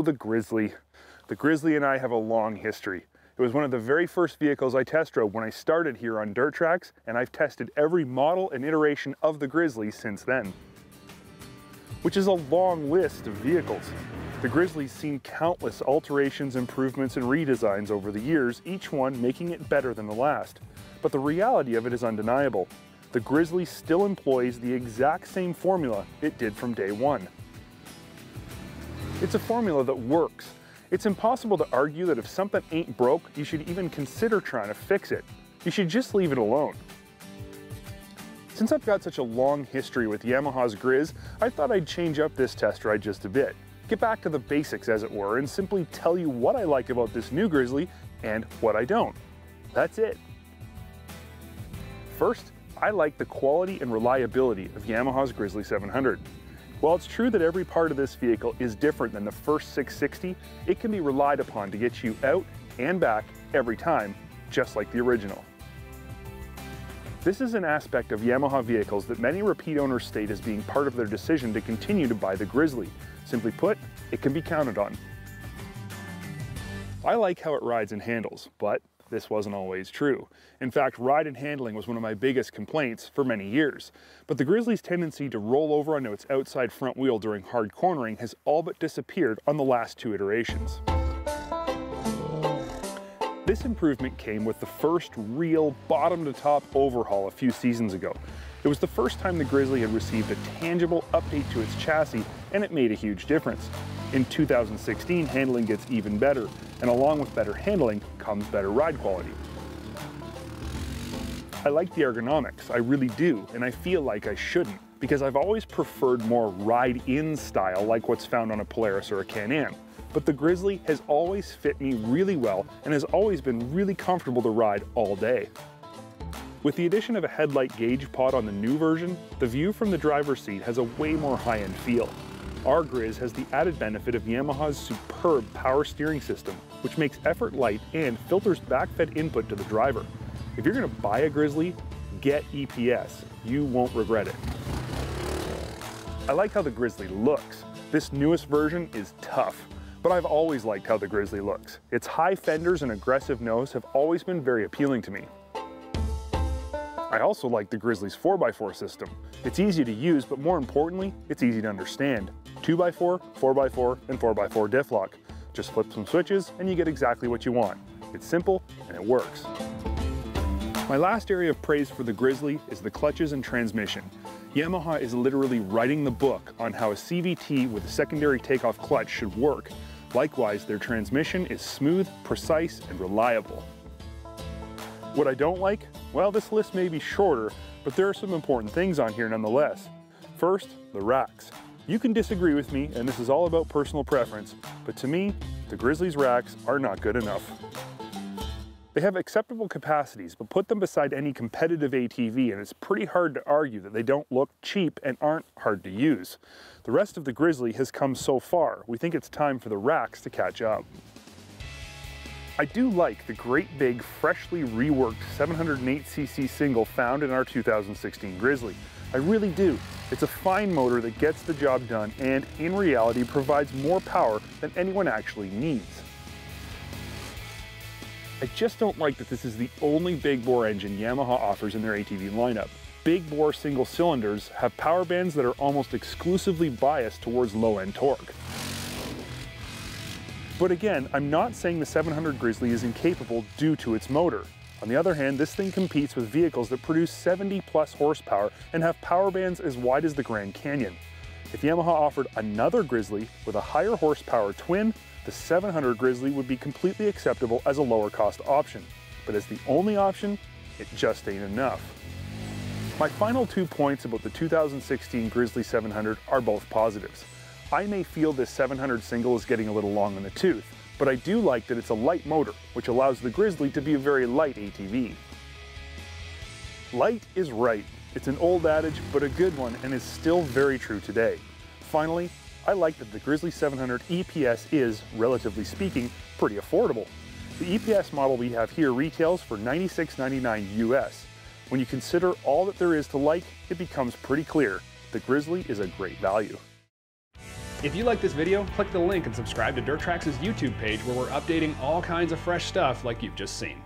the Grizzly. The Grizzly and I have a long history. It was one of the very first vehicles I test drove when I started here on Dirt Trax, and I've tested every model and iteration of the Grizzly since then. Which is a long list of vehicles. The Grizzly's seen countless alterations, improvements, and redesigns over the years, each one making it better than the last. But the reality of it is undeniable. The Grizzly still employs the exact same formula it did from day one. It's a formula that works. It's impossible to argue that if something ain't broke, you should even consider trying to fix it. You should just leave it alone. Since I've got such a long history with Yamaha's Grizz, I thought I'd change up this test ride just a bit. Get back to the basics, as it were, and simply tell you what I like about this new Grizzly and what I don't. That's it. First, I like the quality and reliability of Yamaha's Grizzly 700. While it's true that every part of this vehicle is different than the first 660, it can be relied upon to get you out and back every time, just like the original. This is an aspect of Yamaha vehicles that many repeat owners state as being part of their decision to continue to buy the Grizzly. Simply put, it can be counted on. I like how it rides and handles, but this wasn't always true. In fact, ride and handling was one of my biggest complaints for many years. But the Grizzly's tendency to roll over onto its outside front wheel during hard cornering has all but disappeared on the last two iterations. This improvement came with the first real bottom-to-top overhaul a few seasons ago. It was the first time the Grizzly had received a tangible update to its chassis, and it made a huge difference. In 2016, handling gets even better, and along with better handling comes better ride quality. I like the ergonomics, I really do, and I feel like I shouldn't, because I've always preferred more ride-in style like what's found on a Polaris or a Can-Am. But the Grizzly has always fit me really well and has always been really comfortable to ride all day. With the addition of a headlight gauge pod on the new version, the view from the driver's seat has a way more high-end feel. Our Grizz has the added benefit of Yamaha's superb power steering system, which makes effort light and filters back-fed input to the driver. If you're going to buy a Grizzly, get EPS. You won't regret it. I like how the Grizzly looks. This newest version is tough, but I've always liked how the Grizzly looks. Its high fenders and aggressive nose have always been very appealing to me. I also like the Grizzly's 4x4 system. It's easy to use, but more importantly, it's easy to understand. 2x4, 4x4, and 4x4 diff lock. Just flip some switches and you get exactly what you want. It's simple and it works. My last area of praise for the Grizzly is the clutches and transmission. Yamaha is literally writing the book on how a CVT with a secondary takeoff clutch should work. Likewise, their transmission is smooth, precise, and reliable. What I don't like? Well, this list may be shorter, but there are some important things on here nonetheless. First, the racks. You can disagree with me, and this is all about personal preference, but to me, the Grizzly's racks are not good enough. They have acceptable capacities, but put them beside any competitive ATV and it's pretty hard to argue that they don't look cheap and aren't hard to use. The rest of the Grizzly has come so far, we think it's time for the racks to catch up. I do like the great big, freshly reworked 708cc single found in our 2016 Grizzly. I really do. It's a fine motor that gets the job done and, in reality, provides more power than anyone actually needs. I just don't like that this is the only big bore engine Yamaha offers in their ATV lineup. Big bore single cylinders have power bands that are almost exclusively biased towards low-end torque. But again, I'm not saying the 700 Grizzly is incapable due to its motor. On the other hand, this thing competes with vehicles that produce 70+ horsepower and have power bands as wide as the Grand Canyon. If Yamaha offered another Grizzly with a higher horsepower twin, the 700 Grizzly would be completely acceptable as a lower cost option. But as the only option, it just ain't enough. My final 2 points about the 2016 Grizzly 700 are both positives. I may feel this 700 single is getting a little long in the tooth, but I do like that it's a light motor, which allows the Grizzly to be a very light ATV. Light is right. It's an old adage, but a good one, and is still very true today. Finally, I like that the Grizzly 700 EPS is, relatively speaking, pretty affordable. The EPS model we have here retails for $96.99 US. When you consider all that there is to like, it becomes pretty clear the Grizzly is a great value. If you like this video, click the link and subscribe to Dirt Trax's YouTube page where we're updating all kinds of fresh stuff like you've just seen.